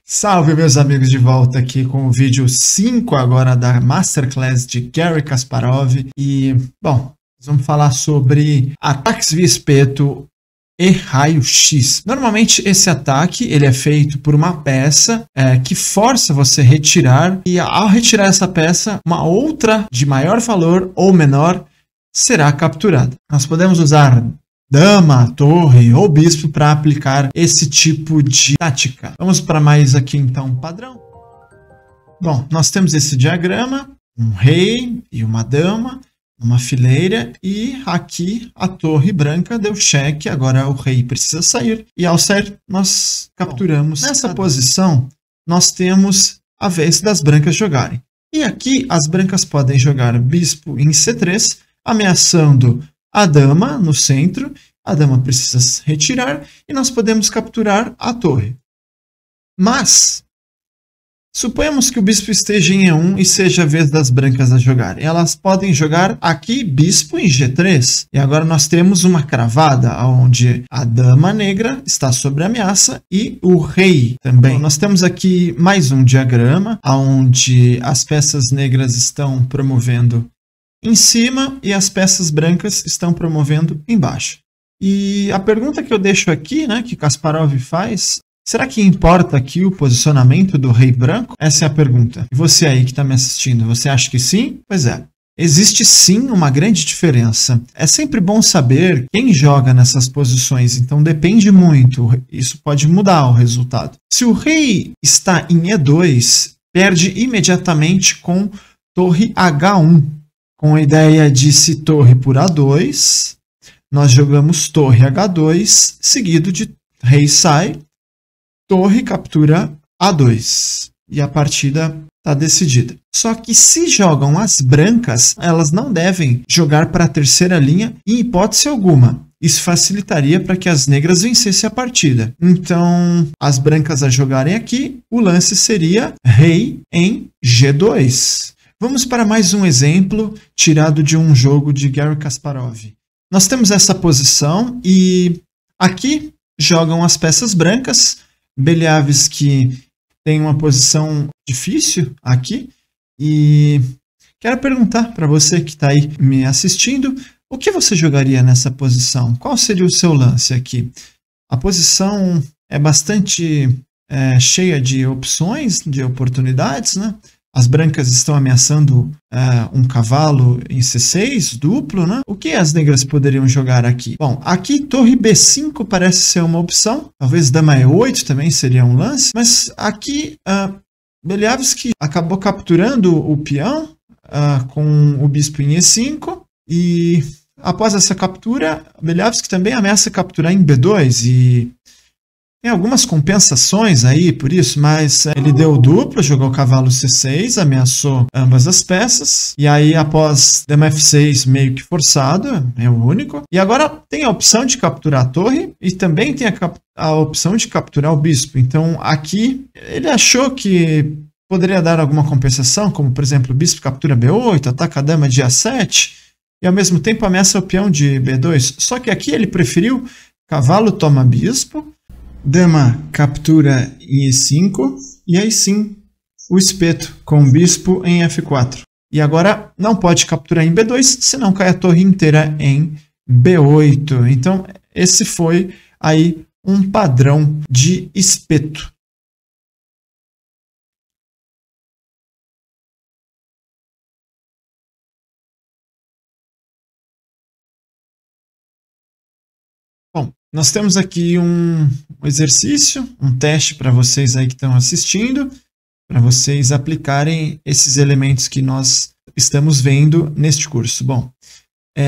Salve, meus amigos, de volta aqui com o vídeo 5 agora da Masterclass de Garry Kasparov. E, bom, nós vamos falar sobre ataques via espeto e raio-x. Normalmente esse ataque ele é feito por uma peça que força você a retirar, e ao retirar essa peça, uma outra de maior valor ou menor será capturada. Nós podemos usar dama, torre ou bispo para aplicar esse tipo de tática. Vamos para mais aqui então, padrão. Bom, nós temos esse diagrama, um rei e uma dama, uma fileira, e aqui a torre branca deu cheque, agora o rei precisa sair, e ao sair nós capturamos. Nessa posição nós temos a vez das brancas jogarem. E aqui as brancas podem jogar bispo em C3, ameaçando a dama no centro. A dama precisa retirar e nós podemos capturar a torre. Mas suponhamos que o bispo esteja em E1 e seja a vez das brancas a jogar. Elas podem jogar aqui bispo em G3. E agora nós temos uma cravada onde a dama negra está sob ameaça e o rei também. Nós temos aqui mais um diagrama onde as peças negras estão promovendo em cima e as peças brancas estão promovendo embaixo. E a pergunta que eu deixo aqui, que Kasparov faz, será que importa aqui o posicionamento do rei branco? Essa é a pergunta. E você aí que está me assistindo, você acha que sim? Pois é. Existe sim uma grande diferença. É sempre bom saber quem joga nessas posições, então depende muito. Isso pode mudar o resultado. Se o rei está em E2, perde imediatamente com torre H1. Com a ideia de se torre por A2, nós jogamos torre H2, seguido de rei sai, torre captura A2. E a partida está decidida. Só que se jogam as brancas, elas não devem jogar para a terceira linha em hipótese alguma. Isso facilitaria para que as negras vencessem a partida. Então, as brancas a jogarem aqui, o lance seria rei em G2. Vamos para mais um exemplo tirado de um jogo de Garry Kasparov. Nós temos essa posição e aqui jogam as peças brancas. Beliavsky tem uma posição difícil aqui. E quero perguntar para você que está aí me assistindo, o que você jogaria nessa posição? Qual seria o seu lance aqui? A posição é bastante cheia de opções, de oportunidades, As brancas estão ameaçando um cavalo em C6, duplo, O que as negras poderiam jogar aqui? Bom, aqui torre B5 parece ser uma opção. Talvez dama E8 também seria um lance. Mas aqui Beliavsky acabou capturando o peão com o bispo em E5. E após essa captura, Beliavsky também ameaça capturar em B2. E tem algumas compensações aí por isso, mas ele deu duplo, jogou cavalo C6, ameaçou ambas as peças. E aí, após dama F6, meio que forçado, é o único. E agora tem a opção de capturar a torre e também tem a opção de capturar o bispo. Então, aqui, ele achou que poderia dar alguma compensação, como, por exemplo, o bispo captura B8, ataca a dama de A7 e, ao mesmo tempo, ameaça o peão de B2. Só que aqui ele preferiu cavalo toma bispo, dama captura em E5, e aí sim o espeto com o bispo em F4. E agora não pode capturar em B2, senão cai a torre inteira em B8. Então esse foi aí um padrão de espeto. Bom, nós temos aqui um exercício, um teste para vocês aí que estão assistindo, para vocês aplicarem esses elementos que nós estamos vendo neste curso. Bom,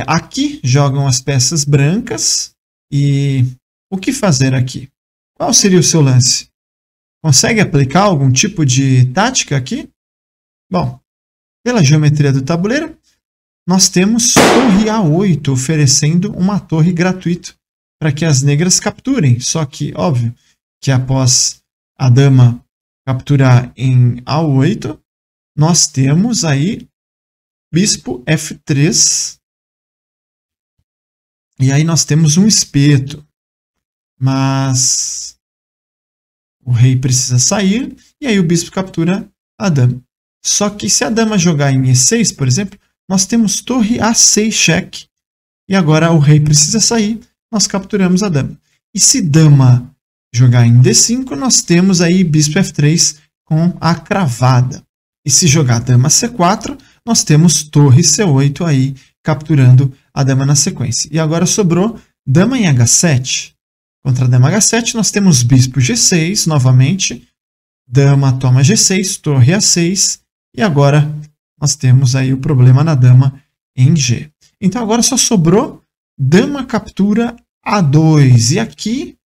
aqui jogam as peças brancas e o que fazer aqui? Qual seria o seu lance? Consegue aplicar algum tipo de tática aqui? Bom, pela geometria do tabuleiro, nós temos torre A8 oferecendo uma torre gratuita para que as negras capturem. Só que, óbvio, que após a dama capturar em A8, nós temos aí bispo F3. E aí nós temos um espeto. Mas O rei precisa sair, e aí o bispo captura a dama. Só que se a dama jogar em E6, por exemplo, nós temos torre A6 cheque, e agora o rei precisa sair, nós capturamos a dama. E se dama jogar em D5, nós temos aí bispo F3 com a cravada. E se jogar dama C4, nós temos torre C8 aí, capturando a dama na sequência. E agora sobrou dama em H7. Contra a dama H7, nós temos bispo G6, novamente. Dama toma G6, torre A6. E agora nós temos aí o problema na dama em G. Então agora só sobrou dama captura A2. E aqui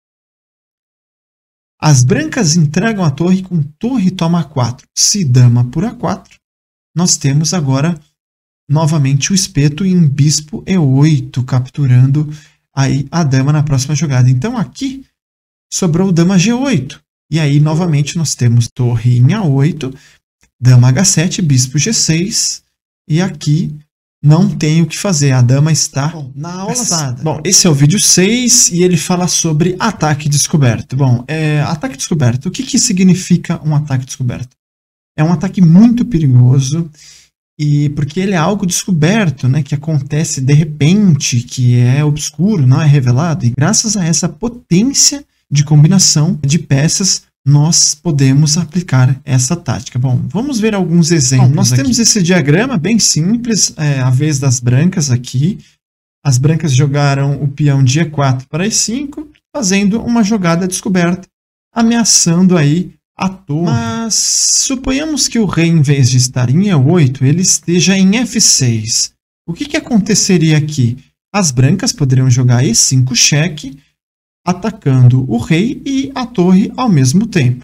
as brancas entregam a torre com torre toma A4. Se dama por A4, nós temos agora novamente o espeto em bispo E8, capturando aí a dama na próxima jogada. Então aqui sobrou dama G8. E aí novamente nós temos torre em A8, dama H7, bispo G6. E aqui não tem o que fazer, a dama está na aula passada. Bom, esse é o vídeo 6 e ele fala sobre ataque descoberto. Bom, ataque descoberto, o que significa um ataque descoberto? É um ataque muito perigoso, e porque ele é algo descoberto, né, que acontece de repente, que é obscuro, não é revelado. E graças a essa potência de combinação de peças, nós podemos aplicar essa tática. Bom, vamos ver alguns exemplos. Bom, nós temos esse diagrama bem simples, a vez das brancas aqui. As brancas jogaram o peão de E4 para E5, fazendo uma jogada descoberta, ameaçando aí a torre. Mas suponhamos que o rei, em vez de estar em E8, ele esteja em F6. O que aconteceria aqui? As brancas poderiam jogar E5 cheque, atacando o rei e a torre ao mesmo tempo.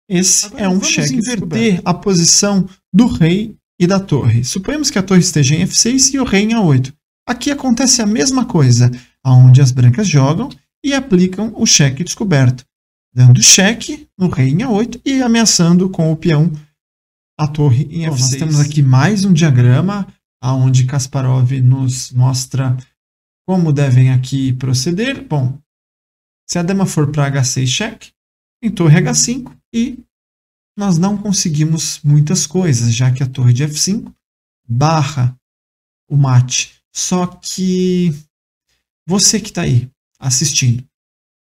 Esse agora, é um cheque. Vamos inverter a posição do rei e da torre. Suponhamos que a torre esteja em F6 e o rei em A8. Aqui acontece a mesma coisa, onde as brancas jogam e aplicam o cheque descoberto, dando cheque no rei em A8 e ameaçando com o peão a torre em F6. Nós temos aqui mais um diagrama onde Kasparov nos mostra como devem aqui proceder. Bom, se a dama for para H6 cheque, em torre H5, e nós não conseguimos muitas coisas, já que a torre de F5 barra o mate. Só que você que está aí assistindo,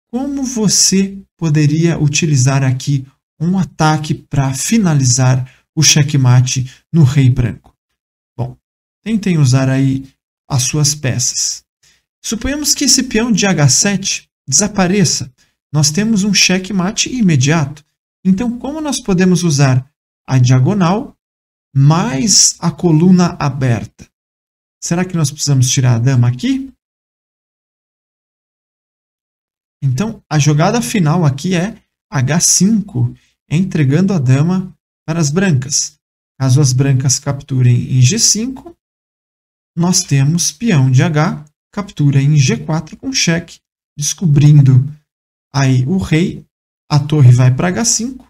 como você poderia utilizar aqui um ataque para finalizar o checkmate no rei branco? Bom, tentem usar aí as suas peças. Suponhamos que esse peão de H7 desapareça. Nós temos um checkmate imediato. Então, como nós podemos usar a diagonal mais a coluna aberta? Será que nós precisamos tirar a dama aqui? Então, a jogada final aqui é H5, entregando a dama para as brancas. Caso as brancas capturem em G5, nós temos peão de H, captura em G4 com cheque, descobrindo aí o rei, a torre vai para H5.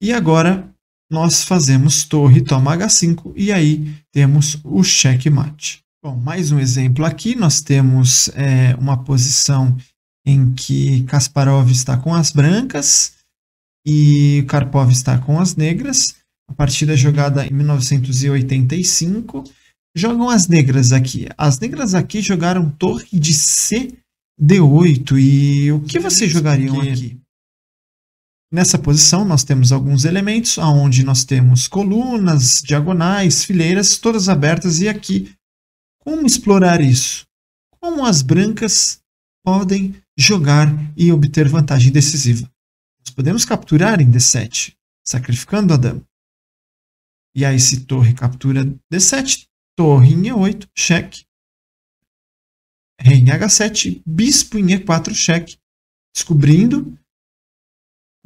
E agora nós fazemos torre toma H5 e aí temos o checkmate. Bom, mais um exemplo aqui, nós temos uma posição em que Kasparov está com as brancas e Karpov está com as negras. A partida é jogada em 1985. Jogam as negras aqui. As negras aqui jogaram torre de CD8. E o que vocês jogariam aqui? Nessa posição nós temos alguns elementos, onde nós temos colunas, diagonais, fileiras, todas abertas. E aqui, como explorar isso? Como as brancas podem jogar e obter vantagem decisiva? Nós podemos capturar em D7, sacrificando a dama. E aí se torre captura D7, torre em E8, cheque. Rei em H7, bispo em E4, cheque. Descobrindo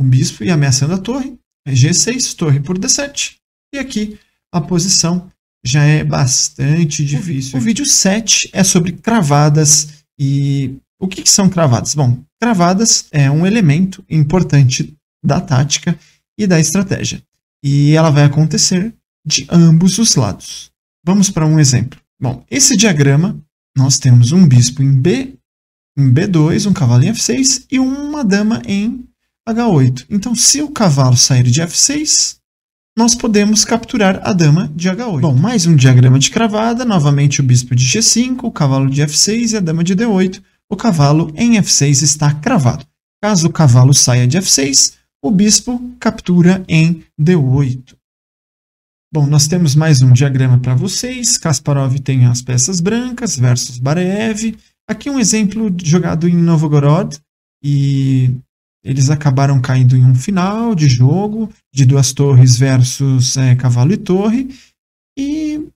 o bispo e ameaçando a torre. G6, torre por D7. E aqui a posição já é bastante difícil. O vídeo 7 é sobre cravadas. E o que são cravadas? Bom, cravadas é um elemento importante da tática e da estratégia. E ela vai acontecer de ambos os lados. Vamos para um exemplo. Bom, esse diagrama, nós temos um bispo em B, em B2, um cavalo em F6 e uma dama em H8. Então, se o cavalo sair de F6, nós podemos capturar a dama de H8. Bom, mais um diagrama de cravada, novamente o bispo de G5, o cavalo de F6 e a dama de D8. O cavalo em F6 está cravado. Caso o cavalo saia de F6, o bispo captura em D8. Bom, nós temos mais um diagrama para vocês. Kasparov tem as peças brancas versus Bareev. Aqui um exemplo jogado em Novgorod e eles acabaram caindo em um final de jogo de duas torres versus cavalo e torre, e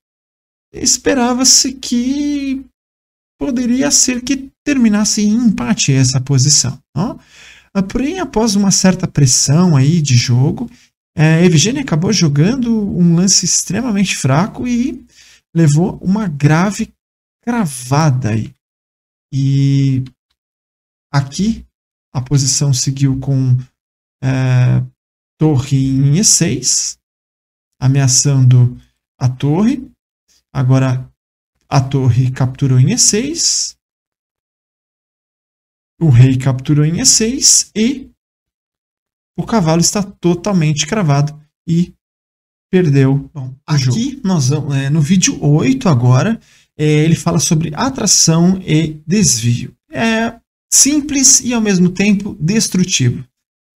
esperava-se que poderia ser que terminasse em empate essa posição. Ó. Porém, após uma certa pressão aí de jogo, Evgeny acabou jogando um lance extremamente fraco e levou uma grave cravada aí. E aqui a posição seguiu com torre em E6, ameaçando a torre. Agora a torre capturou em E6, o rei capturou em E6 e o cavalo está totalmente cravado e perdeu. Bom, aqui nós vamos, no vídeo 8 agora, ele fala sobre atração e desvio. É simples e ao mesmo tempo destrutivo.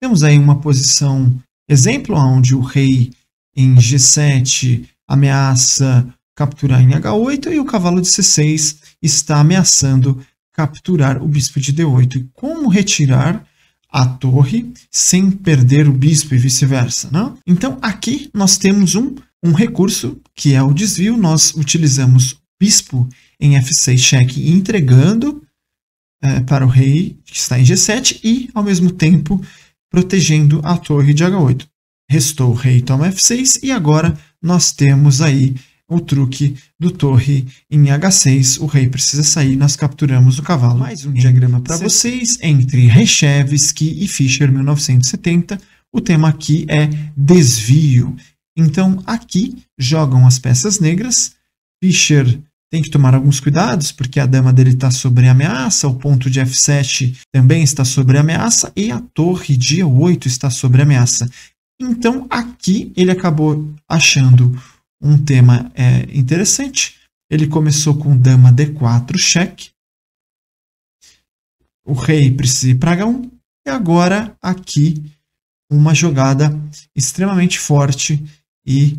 Temos aí uma posição exemplo onde o rei em G7 ameaça capturar em H8 e o cavalo de C6 está ameaçando capturar o bispo de D8. E como retirar a torre sem perder o bispo e vice-versa, né? Então aqui nós temos um recurso que é o desvio. Nós utilizamos bispo em F6 cheque entregando para o rei que está em G7 e, ao mesmo tempo, protegendo a torre de H8. Restou o rei toma F6 e agora nós temos aí o truque do torre em H6. O rei precisa sair, nós capturamos o cavalo. Mais um diagrama para vocês entre Reshevsky e Fischer, 1970. O tema aqui é desvio. Então, aqui jogam as peças negras. Fischer tem que tomar alguns cuidados, porque a dama dele está sob ameaça, o ponto de F7 também está sob ameaça e a torre de E8 está sob ameaça. Então, aqui ele acabou achando um tema interessante. Ele começou com dama D4 cheque. O rei precisa ir para H1. E agora aqui uma jogada extremamente forte e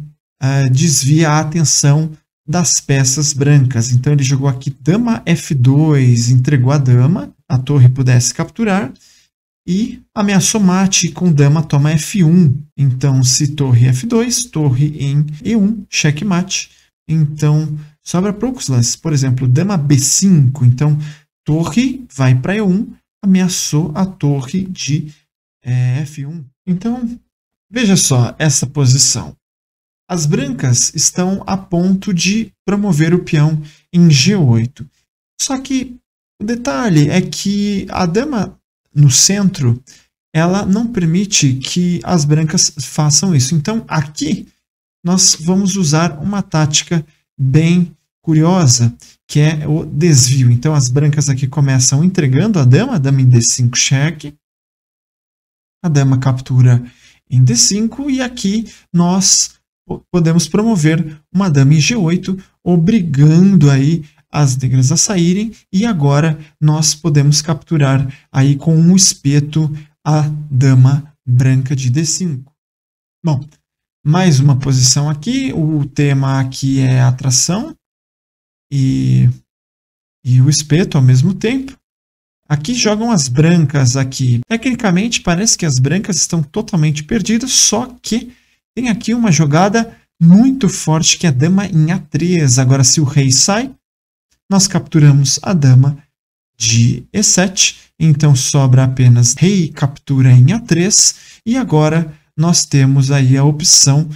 desvia a atenção das peças brancas. Então ele jogou aqui dama F2, entregou a dama, a torre pudesse capturar, e ameaçou mate com dama toma F1. Então se torre F2, torre em E1, cheque mate. Então sobra poucos lances. Por exemplo, dama B5, então torre vai para E1, ameaçou a torre de F1. Então veja só essa posição. As brancas estão a ponto de promover o peão em G8. Só que o detalhe é que a dama no centro, ela não permite que as brancas façam isso. Então, aqui, nós vamos usar uma tática bem curiosa, que é o desvio. Então, as brancas aqui começam entregando a dama em D5 cheque. A dama captura em D5 e aqui nós podemos promover uma dama em G8, obrigando aí as negras a saírem, e agora nós podemos capturar aí com um espeto a dama branca de D5. Bom, mais uma posição aqui, o tema aqui é atração e o espeto ao mesmo tempo. Aqui jogam as brancas aqui. Tecnicamente parece que as brancas estão totalmente perdidas, só que tem aqui uma jogada muito forte que é a dama em A3. Agora, se o rei sai, nós capturamos a dama de E7. Então, sobra apenas rei captura em A3. E agora nós temos aí a opção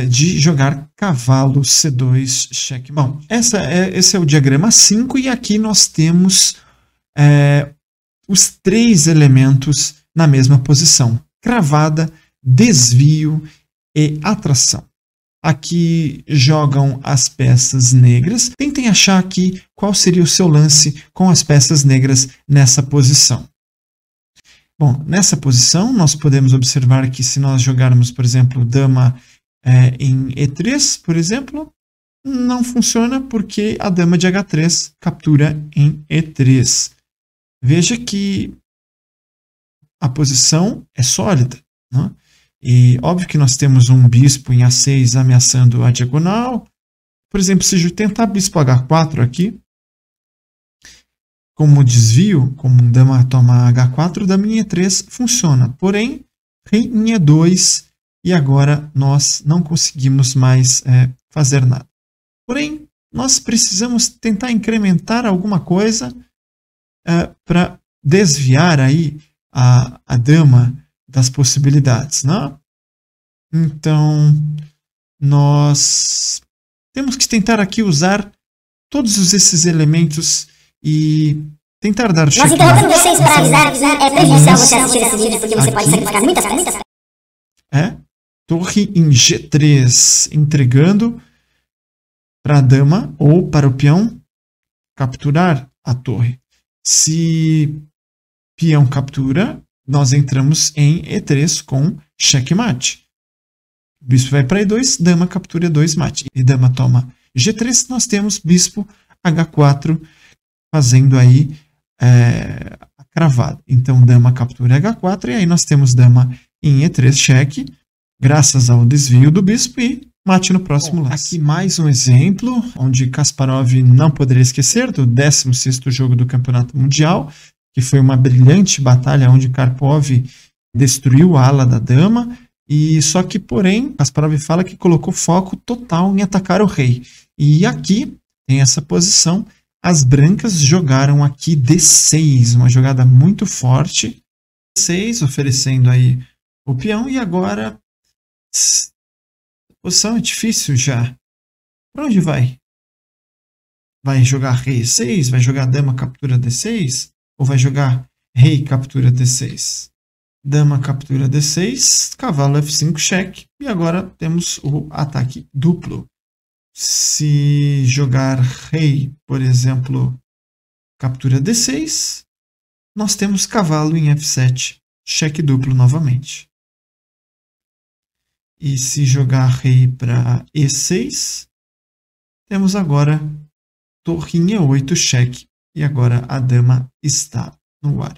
de jogar cavalo C2 cheque. Bom, esse é o diagrama 5 e aqui nós temos os três elementos na mesma posição. Cravada, desvio e atração. Aqui jogam as peças negras. Tentem achar aqui qual seria o seu lance com as peças negras nessa posição. Bom, nessa posição nós podemos observar que se nós jogarmos, por exemplo, dama em E3, por exemplo, não funciona porque a dama de H3 captura em E3. Veja que a posição é sólida, né? E óbvio que nós temos um bispo em A6 ameaçando a diagonal. Por exemplo, se eu tentar bispo H4 aqui, como desvio, como dama toma H4, dama em E3 funciona. Porém, rei em E2 e agora nós não conseguimos mais fazer nada. Porém, nós precisamos tentar incrementar alguma coisa para desviar aí a dama das possibilidades, né? Então, nós temos que tentar aqui usar todos esses elementos e tentar dar Nós interrompemos vocês para avisar que é prejudicial você assistir esse vídeo porque você pode sacrificar muitas peças. Torre em G3, entregando para a dama ou para o peão capturar a torre. Se peão captura, nós entramos em E3 com checkmate. Bispo vai para E2, dama captura E2, mate. E dama toma G3, nós temos bispo H4 fazendo aí a cravada. Então, dama captura H4 e aí nós temos dama em E3 cheque, graças ao desvio do bispo e mate no próximo lance. Aqui mais um exemplo, onde Kasparov não poderia esquecer do 16º jogo do Campeonato Mundial, que foi uma brilhante batalha onde Karpov destruiu a ala da dama, e só que, porém, Kasparov fala que colocou foco total em atacar o rei. E aqui tem essa posição, as brancas jogaram aqui D6, uma jogada muito forte, D6, oferecendo aí o peão, e agora a posição é difícil já. Para onde vai? Vai jogar rei E6? Vai jogar dama captura D6? Ou vai jogar rei captura D6? Dama captura D6, cavalo F5 cheque. E agora temos o ataque duplo. Se jogar rei, por exemplo, captura D6, nós temos cavalo em F7, cheque duplo novamente. E se jogar rei para E6, temos agora torre em E8 cheque. E agora a dama está no ar.